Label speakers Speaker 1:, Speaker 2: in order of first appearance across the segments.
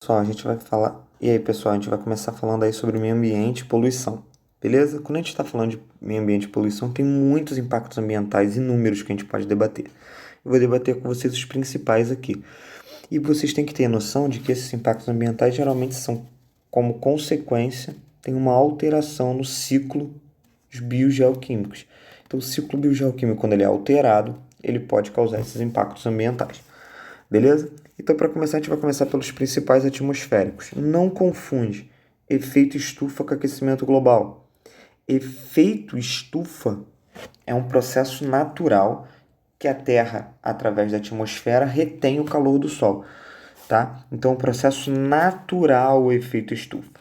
Speaker 1: Pessoal, a gente vai falar. E aí, pessoal, a gente vai começar falando aí sobre meio ambiente e poluição. Beleza? Quando a gente está falando de meio ambiente e poluição, tem muitos impactos ambientais inúmeros que a gente pode debater. Eu vou debater com vocês os principais aqui. E vocês têm que ter noção de que esses impactos ambientais geralmente são, como consequência, tem uma alteração no ciclo dos biogeoquímicos. Então, o ciclo biogeoquímico, quando ele é alterado, ele pode causar esses impactos ambientais. Beleza? Então, para começar, a gente vai começar pelos principais atmosféricos. Não confunde efeito estufa com aquecimento global. Efeito estufa é um processo natural que a Terra, através da atmosfera, retém o calor do Sol, tá? Então, é um processo natural o efeito estufa.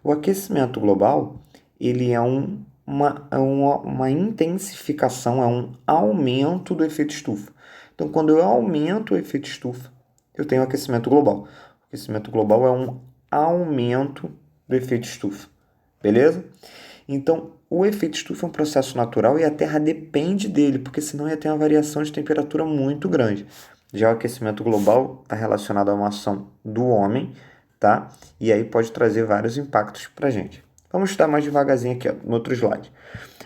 Speaker 1: O aquecimento global, ele é uma intensificação, é um aumento do efeito estufa. Então, quando eu aumento o efeito estufa, eu tenho aquecimento global. O aquecimento global é um aumento do efeito estufa, beleza? Então, o efeito estufa é um processo natural e a Terra depende dele, porque senão ia ter uma variação de temperatura muito grande. Já o aquecimento global está relacionado a uma ação do homem, tá? E aí pode trazer vários impactos para a gente. Vamos estudar mais devagarzinho aqui, ó, no outro slide.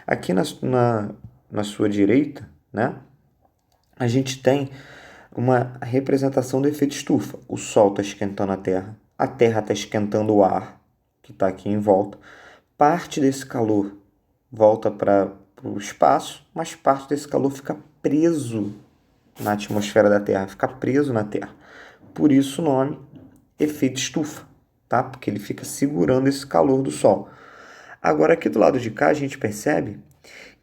Speaker 1: Aqui na sua direita, né? A gente tem uma representação do efeito estufa. O Sol está esquentando a Terra está esquentando o ar que está aqui em volta. Parte desse calor volta para o espaço, mas parte desse calor fica preso na atmosfera da Terra, fica preso na Terra. Por isso o nome efeito estufa, tá? Porque ele fica segurando esse calor do Sol. Agora aqui do lado de cá a gente percebe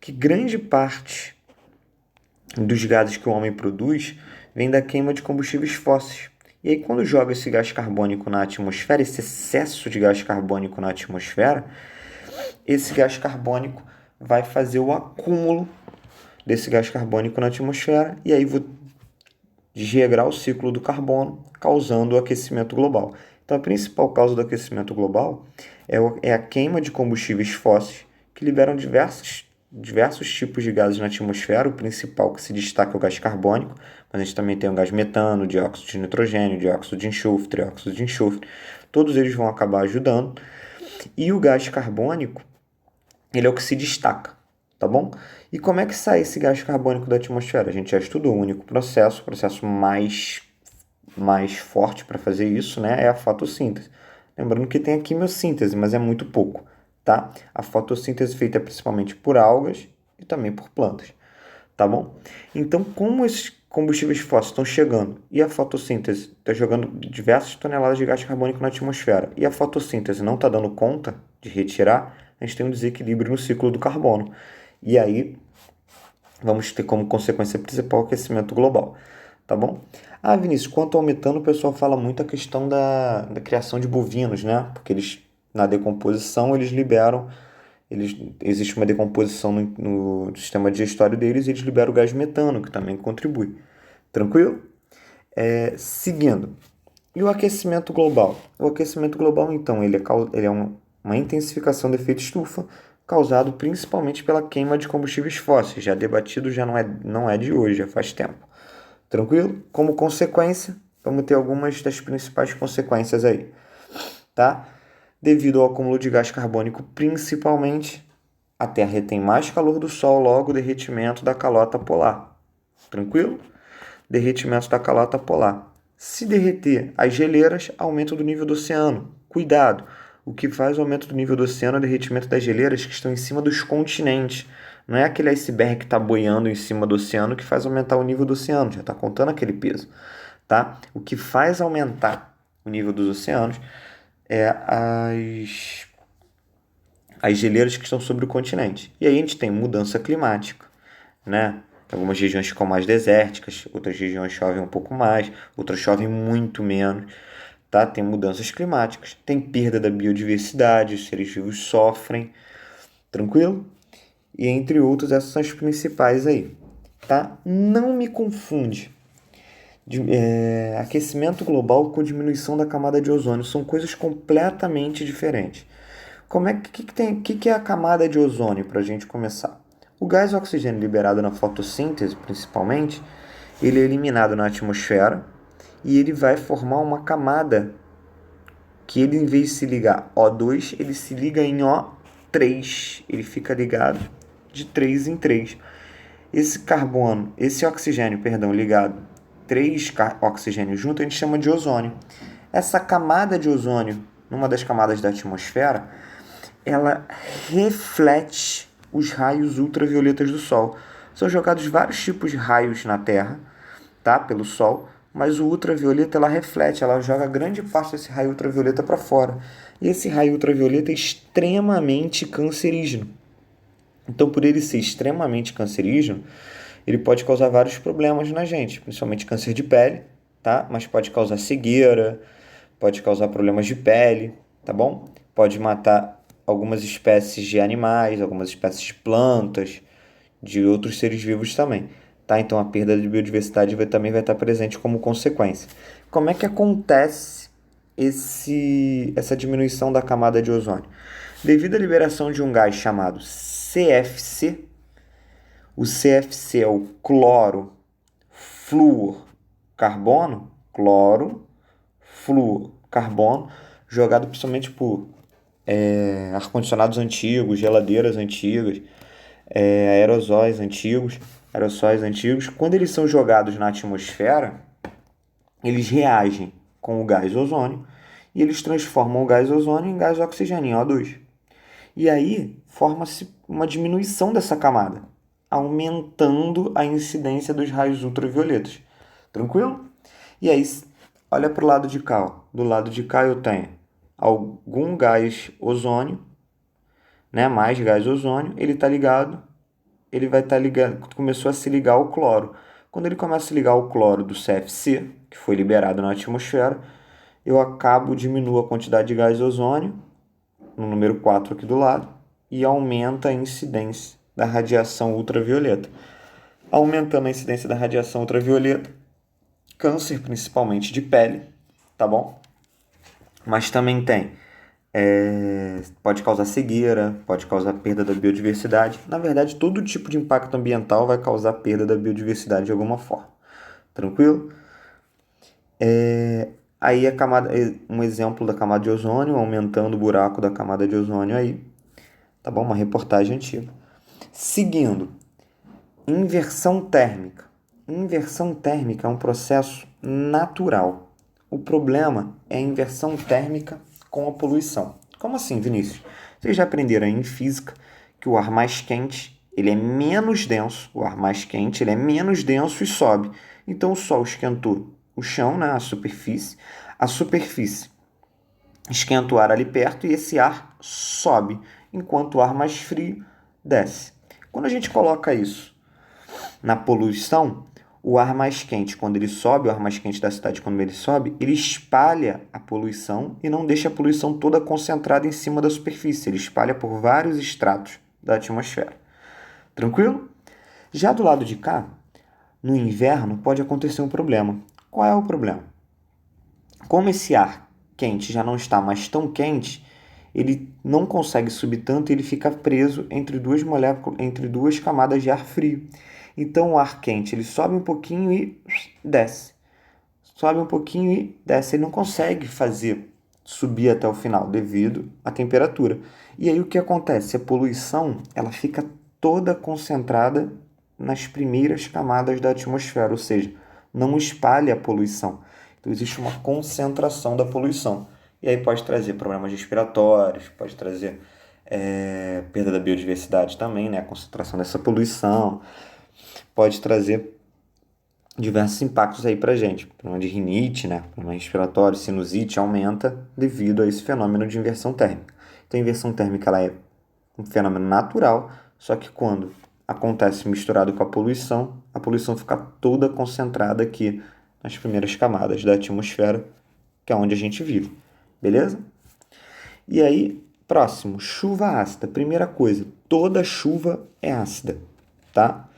Speaker 1: que grande parte dos gases que o homem produz vem da queima de combustíveis fósseis. E aí, quando joga esse gás carbônico na atmosfera, esse excesso de gás carbônico na atmosfera, esse gás carbônico vai fazer o acúmulo desse gás carbônico na atmosfera e aí vou desregrar o ciclo do carbono, causando o aquecimento global. Então, a principal causa do aquecimento global é a queima de combustíveis fósseis, que liberam diversos tipos de gases na atmosfera. O principal que se destaca é o gás carbônico, mas a gente também tem o gás metano, dióxido de nitrogênio, dióxido de enxofre, trióxido de enxofre. Todos eles vão acabar ajudando. E o gás carbônico, ele é o que se destaca, tá bom? E como é que sai esse gás carbônico da atmosfera? A gente já estudou o único processo, o processo mais forte para fazer isso, né, é a fotossíntese. Lembrando que tem a quimiossíntese, mas é muito pouco, tá? A fotossíntese é feita principalmente por algas e também por plantas, tá bom? Então, como esses combustíveis fósseis estão chegando e a fotossíntese está jogando diversas toneladas de gás carbônico na atmosfera e a fotossíntese não está dando conta de retirar, a gente tem um desequilíbrio no ciclo do carbono. E aí, vamos ter como consequência principal o aquecimento global, tá bom? Ah, Vinícius, quanto ao metano, o pessoal fala muito a questão da criação de bovinos, né? Porque eles, na decomposição, existe uma decomposição no sistema digestório deles e eles liberam o gás metano, que também contribui. Tranquilo? Seguindo. E o aquecimento global? O aquecimento global, então, ele é uma intensificação do efeito estufa, causado principalmente pela queima de combustíveis fósseis. Já debatido, já não é de hoje, já faz tempo. Tranquilo? Como consequência, vamos ter algumas das principais consequências aí, tá? Devido ao acúmulo de gás carbônico, principalmente, a Terra retém mais calor do Sol, logo derretimento da calota polar. Tranquilo? Derretimento da calota polar. Se derreter as geleiras, aumento do nível do oceano. Cuidado! O que faz o aumento do nível do oceano é o derretimento das geleiras que estão em cima dos continentes. Não é aquele iceberg que está boiando em cima do oceano que faz aumentar o nível do oceano, já está contando aquele peso, tá? O que faz aumentar o nível dos oceanos é as geleiras que estão sobre o continente. E aí a gente tem mudança climática, né? Algumas regiões ficam mais desérticas, outras regiões chovem um pouco mais, outras chovem muito menos, tá? Tem mudanças climáticas, tem perda da biodiversidade, os seres vivos sofrem, tranquilo? E entre outros, essas são as principais aí, tá? Não me confunde. Aquecimento global com diminuição da camada de ozônio são coisas completamente diferentes. Que é a camada de ozônio para a gente começar? O gás oxigênio liberado na fotossíntese, principalmente, ele é eliminado na atmosfera e ele vai formar uma camada que ele, em vez de se ligar O2, ele se liga em O3. Ele fica ligado de 3 em 3. Esse oxigênio, perdão, ligado 3 oxigênios juntos, a gente chama de ozônio. Essa camada de ozônio, numa das camadas da atmosfera, ela reflete os raios ultravioletas do Sol. São jogados vários tipos de raios na Terra, tá? Pelo Sol, mas o ultravioleta ela reflete, ela joga grande parte desse raio ultravioleta para fora. E esse raio ultravioleta é extremamente cancerígeno. Então, por ele ser extremamente cancerígeno, ele pode causar vários problemas na gente, principalmente câncer de pele, tá? Mas pode causar cegueira, pode causar problemas de pele, tá bom? Pode matar algumas espécies de animais, algumas espécies de plantas, de outros seres vivos também, tá? Então a perda de biodiversidade também vai estar presente como consequência. Como é que acontece essa diminuição da camada de ozônio? Devido à liberação de um gás chamado CFC, o CFC é o cloro, flúor, carbono, cloro, flúor, carbono, jogado principalmente por ar-condicionados antigos, geladeiras antigas, aerossóis antigos. Quando eles são jogados na atmosfera, eles reagem com o gás ozônio e eles transformam o gás ozônio em gás oxigênio, em O2. E aí forma-se uma diminuição dessa camada, aumentando a incidência dos raios ultravioletas. Tranquilo? E aí, olha para o lado de cá. Ó. Do lado de cá eu tenho algum gás ozônio, né? Mais gás ozônio. Ele está ligado, ele vai estar ligado, começou a se ligar ao cloro. Quando ele começa a se ligar ao cloro do CFC, que foi liberado na atmosfera, diminuo a quantidade de gás ozônio, no número 4 aqui do lado, e aumenta a incidência da radiação ultravioleta. Aumentando a incidência da radiação ultravioleta, câncer principalmente de pele, tá bom? Mas também pode causar cegueira, pode causar perda da biodiversidade. Na verdade, todo tipo de impacto ambiental vai causar perda da biodiversidade de alguma forma. Tranquilo? Aí um exemplo da camada de ozônio, aumentando o buraco da camada de ozônio aí. Tá bom? Uma reportagem antiga. Seguindo, inversão térmica. Inversão térmica é um processo natural. O problema é a inversão térmica com a poluição. Como assim, Vinícius? Vocês já aprenderam em física que o ar mais quente ele é menos denso, o ar mais quente ele é menos denso e sobe. Então o Sol esquentou o chão, né, a superfície esquenta o ar ali perto e esse ar sobe, enquanto o ar mais frio desce. Quando a gente coloca isso na poluição, o ar mais quente, quando ele sobe, o ar mais quente da cidade, quando ele sobe, ele espalha a poluição e não deixa a poluição toda concentrada em cima da superfície. Ele espalha por vários estratos da atmosfera. Tranquilo? Já do lado de cá, no inverno, pode acontecer um problema. Qual é o problema? Como esse ar quente já não está mais tão quente, ele não consegue subir tanto e ele fica preso entre duas camadas de ar frio. Então o ar quente ele sobe um pouquinho e desce. Sobe um pouquinho e desce. Ele não consegue subir até o final devido à temperatura. E aí o que acontece? A poluição ela fica toda concentrada nas primeiras camadas da atmosfera, ou seja, não espalha a poluição. Então existe uma concentração da poluição. E aí pode trazer problemas respiratórios, pode trazer perda da biodiversidade também, né? A concentração dessa poluição. Pode trazer diversos impactos aí pra gente. Problema de rinite, né? Problema respiratório, sinusite aumenta devido a esse fenômeno de inversão térmica. Então a inversão térmica ela é um fenômeno natural, só que quando acontece misturado com a poluição fica toda concentrada aqui nas primeiras camadas da atmosfera, que é onde a gente vive. Beleza? E aí, próximo, chuva ácida. Primeira coisa, toda chuva é ácida, tá?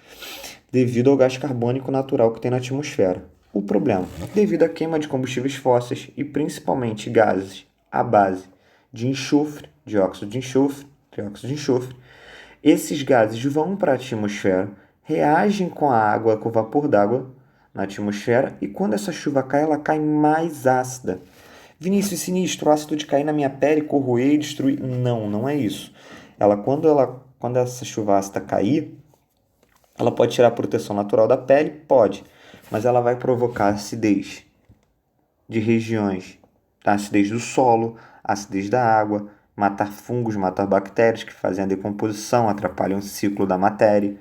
Speaker 1: Devido ao gás carbônico natural que tem na atmosfera. O problema, devido à queima de combustíveis fósseis e principalmente gases à base de enxofre, dióxido de enxofre, esses gases vão para a atmosfera, reagem com a água, com o vapor d'água na atmosfera e quando essa chuva cai, ela cai mais ácida. Vinícius, sinistro, o ácido de cair na minha pele, corroer e destruir. Não, não é isso. Quando essa chuva ácida cair, ela pode tirar a proteção natural da pele? Pode, mas ela vai provocar acidez de regiões, a acidez do solo, a acidez da água, matar fungos, matar bactérias que fazem a decomposição, atrapalham o ciclo da matéria,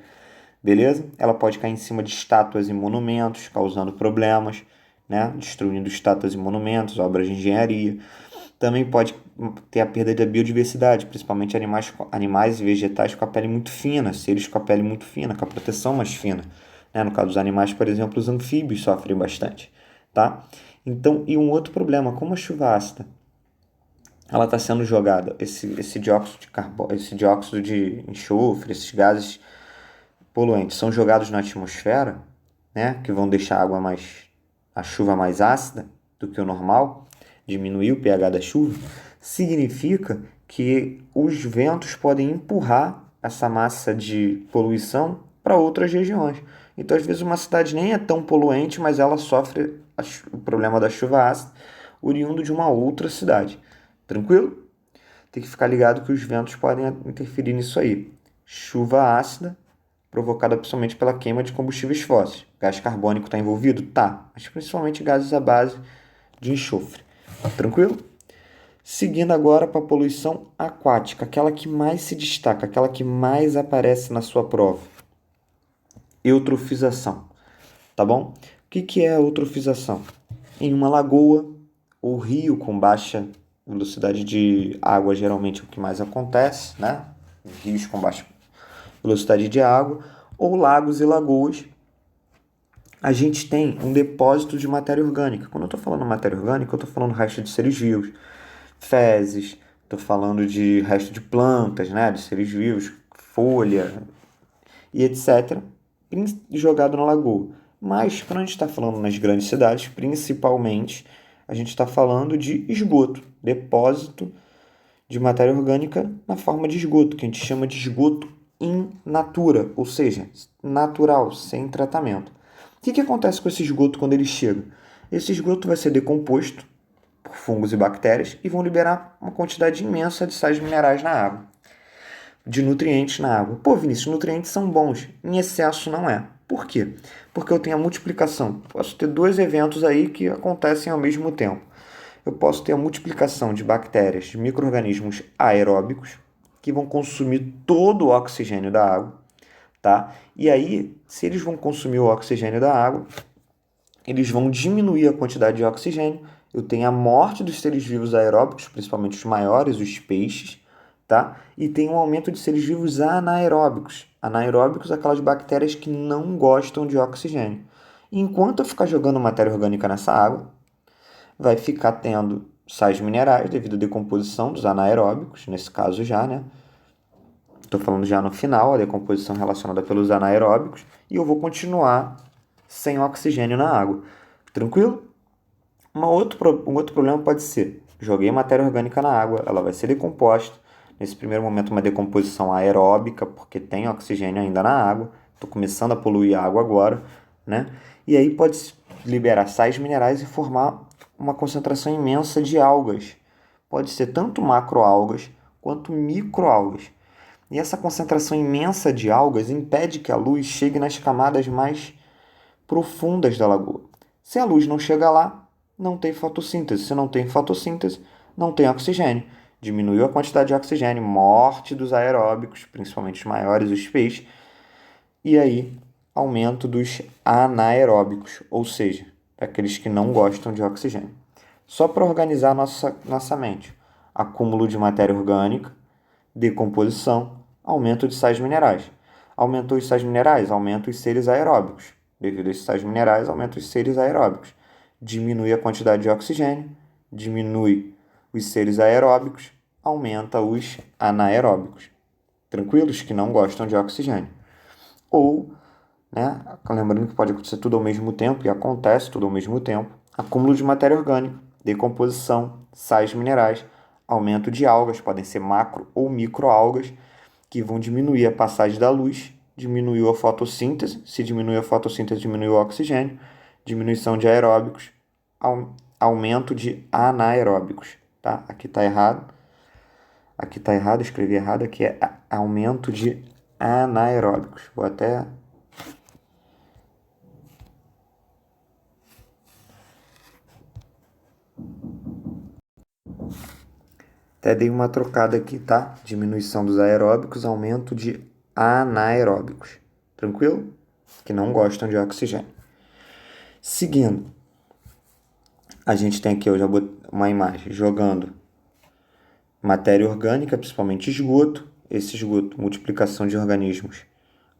Speaker 1: beleza? Ela pode cair em cima de estátuas e monumentos, causando problemas, né? Destruindo estátuas e monumentos, obras de engenharia. Também pode ter a perda da biodiversidade, principalmente animais e vegetais com a pele muito fina, seres com a pele muito fina, com a proteção mais fina. Né? No caso dos animais, por exemplo, os anfíbios sofrem bastante. Tá? Então, e um outro problema, como a chuva ácida, ela está sendo jogada, esse dióxido de carbono, esse dióxido de enxofre, esses gases poluentes são jogados na atmosfera, né, que vão deixar a chuva mais ácida do que o normal, diminuir o pH da chuva, significa que os ventos podem empurrar essa massa de poluição para outras regiões. Então, às vezes, uma cidade nem é tão poluente, mas ela sofre o problema da chuva ácida oriundo de uma outra cidade. Tranquilo? Tem que ficar ligado que os ventos podem interferir nisso aí. Chuva ácida provocada principalmente pela queima de combustíveis fósseis. Gás carbônico está envolvido? Tá, mas principalmente gases à base de enxofre. Tranquilo? Seguindo agora para a poluição aquática, aquela que mais se destaca, aquela que mais aparece na sua prova. Eutrofização. Tá bom? O que é a eutrofização? Em uma lagoa ou rio com baixa velocidade de água, geralmente é o que mais acontece, né? Rios com baixa velocidade de água, ou lagos e lagoas, a gente tem um depósito de matéria orgânica. Quando eu estou falando matéria orgânica, eu estou falando resto de seres vivos, fezes, estou falando de resto de plantas, né? De seres vivos, folha e etc., jogado na lagoa. Mas, quando a gente está falando nas grandes cidades, principalmente, a gente está falando de esgoto, depósito de matéria orgânica na forma de esgoto, que a gente chama de esgoto in natura, ou seja, natural, sem tratamento. O que acontece com esse esgoto quando ele chega? Esse esgoto vai ser decomposto por fungos e bactérias e vão liberar uma quantidade imensa de sais minerais na água, de nutrientes na água. Pô, Vinícius, nutrientes são bons, em excesso não é. Por quê? Porque eu tenho a multiplicação. Posso ter dois eventos aí que acontecem ao mesmo tempo. Eu posso ter a multiplicação de bactérias, de micro-organismos aeróbicos, que vão consumir todo o oxigênio da água, tá? E aí, se eles vão consumir o oxigênio da água, eles vão diminuir a quantidade de oxigênio. Eu tenho a morte dos seres vivos aeróbicos, principalmente os maiores, os peixes, tá? E tem um aumento de seres vivos anaeróbicos. Anaeróbicos, aquelas bactérias que não gostam de oxigênio. E enquanto eu ficar jogando matéria orgânica nessa água, vai ficar tendo sais minerais devido à decomposição dos anaeróbicos, nesse caso já, né? Estou falando já no final, a decomposição relacionada pelos anaeróbicos, e eu vou continuar sem oxigênio na água. Tranquilo? Um outro problema pode ser, joguei matéria orgânica na água, ela vai ser decomposta. Nesse primeiro momento, uma decomposição aeróbica, porque tem oxigênio ainda na água. Estou começando a poluir a água agora, né? E aí pode liberar sais minerais e formar uma concentração imensa de algas. Pode ser tanto macroalgas quanto microalgas. E essa concentração imensa de algas impede que a luz chegue nas camadas mais profundas da lagoa. Se a luz não chega lá, não tem fotossíntese. Se não tem fotossíntese, não tem oxigênio. Diminuiu a quantidade de oxigênio, morte dos aeróbicos, principalmente os maiores, os peixes, e aí aumento dos anaeróbicos, ou seja, aqueles que não gostam de oxigênio. Só para organizar nossa mente: acúmulo de matéria orgânica, decomposição, aumento de sais minerais. Aumentou os sais minerais, aumenta os seres aeróbicos. Devido a esses sais minerais, aumenta os seres aeróbicos. Diminui a quantidade de oxigênio, diminui os seres aeróbicos, aumenta os anaeróbicos. Tranquilos? Que não gostam de oxigênio. Ou, né, lembrando que pode acontecer tudo ao mesmo tempo, e acontece tudo ao mesmo tempo, acúmulo de matéria orgânica, decomposição, sais minerais, aumento de algas, podem ser macro ou microalgas, que vão diminuir a passagem da luz, diminuiu a fotossíntese, se diminui a fotossíntese, diminui o oxigênio, diminuição de aeróbicos, aumento de anaeróbicos, tá? Aqui tá errado. Aqui tá errado, escrevi errado. Aqui é aumento de anaeróbicos. Vou até dei uma trocada aqui, tá? Diminuição dos aeróbicos, aumento de anaeróbicos. Tranquilo? Que não gostam de oxigênio. Seguindo, a gente tem aqui, eu já botei uma imagem jogando matéria orgânica, principalmente esgoto. Esse esgoto, multiplicação de organismos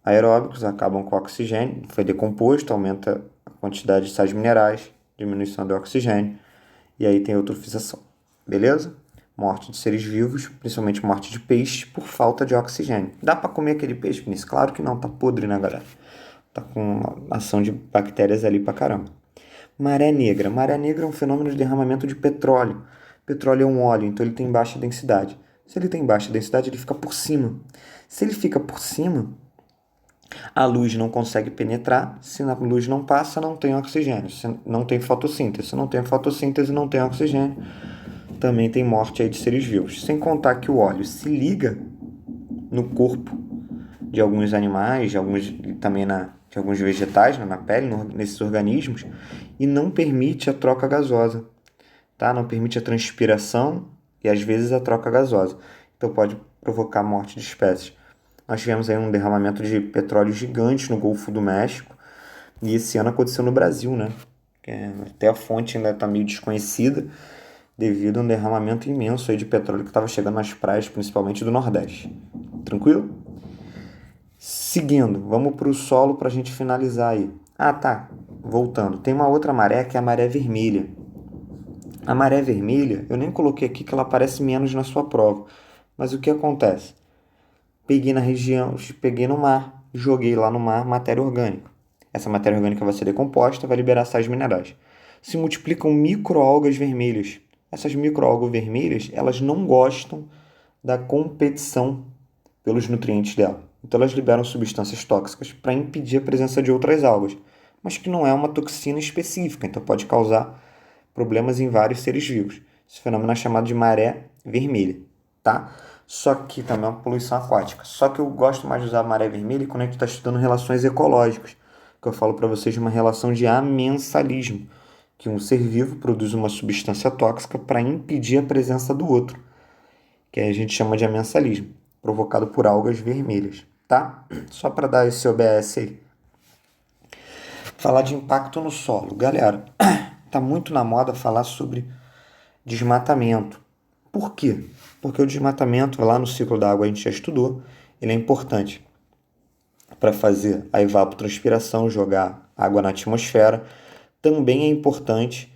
Speaker 1: aeróbicos, acabam com o oxigênio, foi decomposto, aumenta a quantidade de sais minerais, diminuição do oxigênio, e aí tem eutrofização. Beleza? Morte de seres vivos, principalmente morte de peixe, por falta de oxigênio. Dá para comer aquele peixe, Vinícius? Claro que não, tá podre, né, galera? Tá com uma ação de bactérias ali pra caramba. Maré negra. Maré negra é um fenômeno de derramamento de petróleo. Petróleo é um óleo, então ele tem baixa densidade. Se ele tem baixa densidade, ele fica por cima. Se ele fica por cima, a luz não consegue penetrar. Se a luz não passa, não tem oxigênio. Se não tem fotossíntese. Se não tem fotossíntese, não tem oxigênio. Também tem morte aí de seres vivos. Sem contar que o óleo se liga no corpo de alguns animais, de alguns vegetais, na pele, nesses organismos, e não permite a troca gasosa, tá? Não permite a transpiração e às vezes a troca gasosa. Então pode provocar morte de espécies. Nós tivemos aí um derramamento de petróleo gigante no Golfo do México, e esse ano aconteceu no Brasil, né? Até a fonte ainda está meio desconhecida, devido a um derramamento imenso aí de petróleo que estava chegando nas praias, principalmente do Nordeste. Tranquilo? Seguindo, vamos para o solo para a gente finalizar aí. Ah, tá. Voltando. Tem uma outra maré que é a maré vermelha. A maré vermelha, eu nem coloquei aqui que ela aparece menos na sua prova. Mas o que acontece? Peguei na região, peguei no mar, joguei lá no mar matéria orgânica. Essa matéria orgânica vai ser decomposta, vai liberar sais minerais. Se multiplicam microalgas vermelhas. Essas microalgas vermelhas, elas não gostam da competição pelos nutrientes dela. Então elas liberam substâncias tóxicas para impedir a presença de outras algas, mas que não é uma toxina específica, então pode causar problemas em vários seres vivos. Esse fenômeno é chamado de maré vermelha, tá? Só que também é uma poluição aquática. Só que eu gosto mais de usar a maré vermelha quando a gente está estudando relações ecológicas, que eu falo para vocês de uma relação de amensalismo, que um ser vivo produz uma substância tóxica para impedir a presença do outro, que a gente chama de amensalismo, provocado por algas vermelhas, tá? Só para dar esse OBS aí. Falar de impacto no solo. Galera, tá muito na moda falar sobre desmatamento. Por quê? Porque o desmatamento, lá no ciclo da água a gente já estudou, ele é importante para fazer a evapotranspiração, jogar água na atmosfera. Também é importante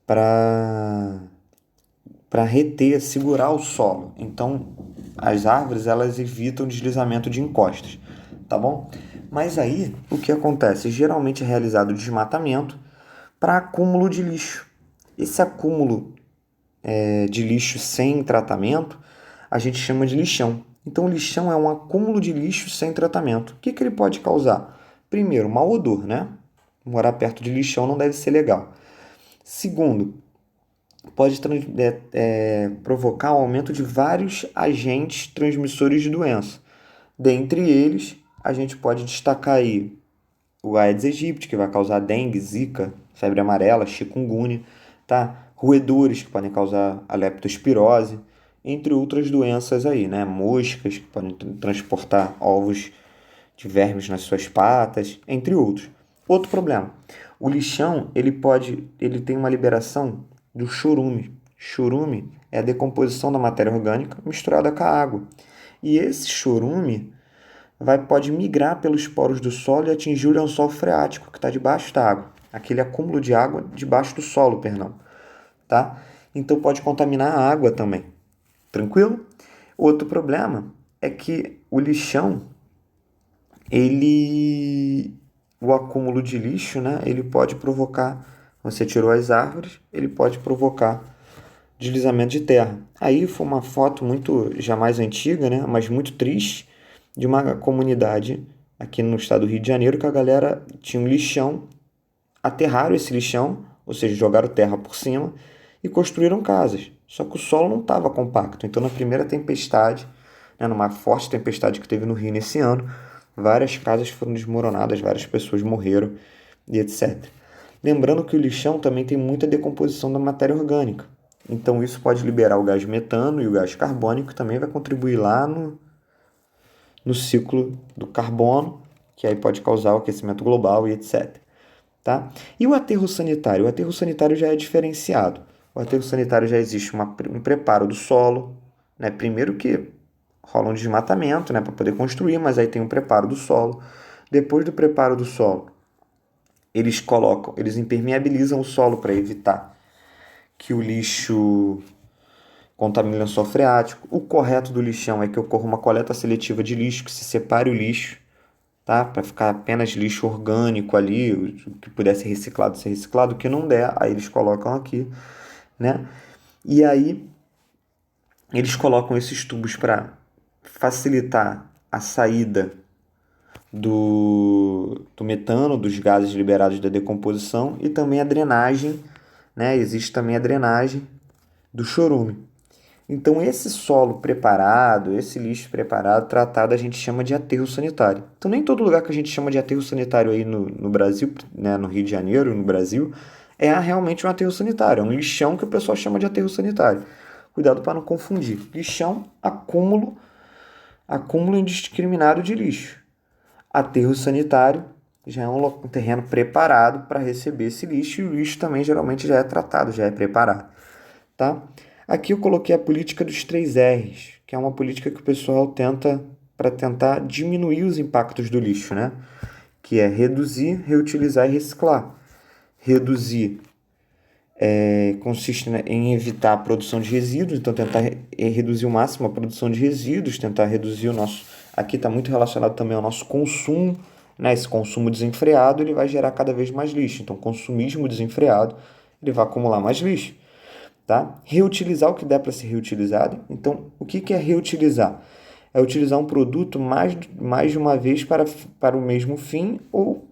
Speaker 1: para reter, segurar o solo. Então, as árvores, elas evitam o deslizamento de encostas, tá bom? Mas aí, o que acontece? Geralmente é realizado o desmatamento para acúmulo de lixo. Esse acúmulo de lixo sem tratamento, a gente chama de lixão. Então, o lixão é um acúmulo de lixo sem tratamento. O que ele pode causar? Primeiro, mau odor, né? Morar perto de lixão não deve ser legal. Segundo, pode provocar o aumento de vários agentes transmissores de doença. Dentre eles, a gente pode destacar aí o Aedes aegypti, que vai causar dengue, zika, febre amarela, chikungunya, tá? Roedores, que podem causar a leptospirose, entre outras doenças aí, né? Moscas, que podem transportar ovos de vermes nas suas patas, entre outros. Outro problema, o lixão, ele tem uma liberação do chorume. Chorume é a decomposição da matéria orgânica misturada com a água. E esse chorume pode migrar pelos poros do solo e atingir o lençol freático, que está debaixo da água. Aquele acúmulo de água debaixo do solo, perdão. Tá? Então pode contaminar a água também. Tranquilo? Outro problema é que o lixão, o acúmulo de lixo, né, ele pode provocar, você tirou as árvores, ele pode provocar deslizamento de terra. Aí foi uma foto já mais antiga, né, mas muito triste, de uma comunidade aqui no estado do Rio de Janeiro, que a galera tinha um lixão, aterraram esse lixão, ou seja, jogaram terra por cima e construíram casas. Só que o solo não estava compacto. Então, na primeira tempestade, né, numa forte tempestade que teve no Rio nesse ano, várias casas foram desmoronadas, várias pessoas morreram e etc. Lembrando que o lixão também tem muita decomposição da matéria orgânica. Então, isso pode liberar o gás metano e o gás carbônico, que também vai contribuir lá no ciclo do carbono, que aí pode causar o aquecimento global e etc. Tá? E o aterro sanitário? O aterro sanitário já é diferenciado. O aterro sanitário já existe um preparo do solo, né? Primeiro que rola um desmatamento, né, para poder construir, mas aí tem um preparo do solo. Depois do preparo do solo, eles impermeabilizam o solo para evitar que o lixo contamine o lençol freático. O correto do lixão é que ocorra uma coleta seletiva de lixo, que se separe o lixo, tá? Para ficar apenas lixo orgânico ali, o que puder ser reciclado, o que não der, aí eles colocam aqui, né? E aí eles colocam esses tubos para facilitar a saída do metano, dos gases liberados da decomposição e também a drenagem, né? Existe também a drenagem do chorume. Então, esse solo preparado, esse lixo preparado, tratado, a gente chama de aterro sanitário. Então, nem todo lugar que a gente chama de aterro sanitário aí no Brasil, né, no Rio de Janeiro, no Brasil, é realmente um aterro sanitário. É um lixão que o pessoal chama de aterro sanitário. Cuidado para não confundir. Lixão, acúmulo indiscriminado de lixo. Aterro sanitário já é um terreno preparado para receber esse lixo e o lixo também geralmente já é tratado, já é preparado, tá? Aqui eu coloquei a política dos 3 R's, que é uma política que o pessoal tenta para tentar diminuir os impactos do lixo, né? Que é reduzir, reutilizar e reciclar. Reduzir consiste, né, em evitar a produção de resíduos, então tentar reduzir o máximo a produção de resíduos, tentar reduzir o nosso... Aqui está muito relacionado também ao nosso consumo, né? Esse consumo desenfreado ele vai gerar cada vez mais lixo, então consumismo desenfreado ele vai acumular mais lixo. Tá? Reutilizar o que der para ser reutilizado. Então, o que é reutilizar? É utilizar um produto mais de uma vez para o mesmo fim ou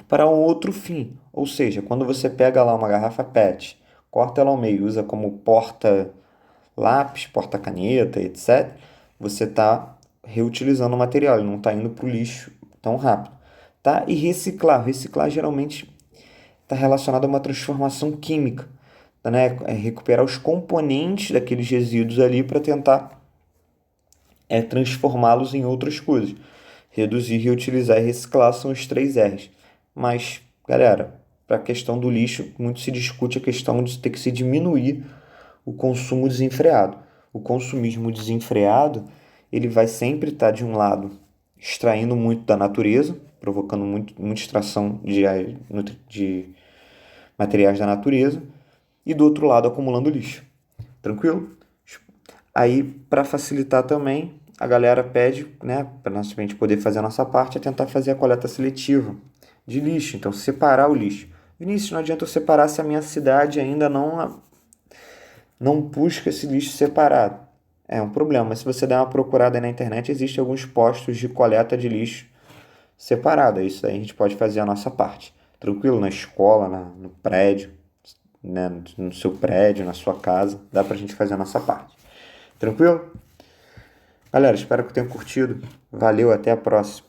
Speaker 1: para um outro fim. Ou seja, quando você pega lá uma garrafa PET, corta ela ao meio, usa como porta-lápis, porta-caneta, etc., você está reutilizando o material, ele não está indo para o lixo tão rápido. Tá? E reciclar. Reciclar geralmente está relacionado a uma transformação química, né? É recuperar os componentes daqueles resíduos ali para tentar transformá-los em outras coisas. Reduzir, reutilizar e reciclar são os 3 R's. Mas, galera, para a questão do lixo, muito se discute a questão de ter que se diminuir o consumo desenfreado. O consumismo desenfreado, ele vai sempre estar, de um lado, extraindo muito da natureza, provocando muita extração de materiais da natureza, e do outro lado acumulando lixo. Tranquilo? Aí, para facilitar também, a galera pede, né, para a gente poder fazer a nossa parte, é tentar fazer a coleta seletiva de lixo. Então, separar o lixo. Vinícius, não adianta eu separar se a minha cidade ainda não busca esse lixo separado. É um problema, mas se você der uma procurada aí na internet, existem alguns postos de coleta de lixo separado. Isso aí a gente pode fazer a nossa parte. Tranquilo? Na escola, no prédio, né, no seu prédio, na sua casa, dá pra gente fazer a nossa parte. Tranquilo? Galera, espero que tenham curtido. Valeu, até a próxima.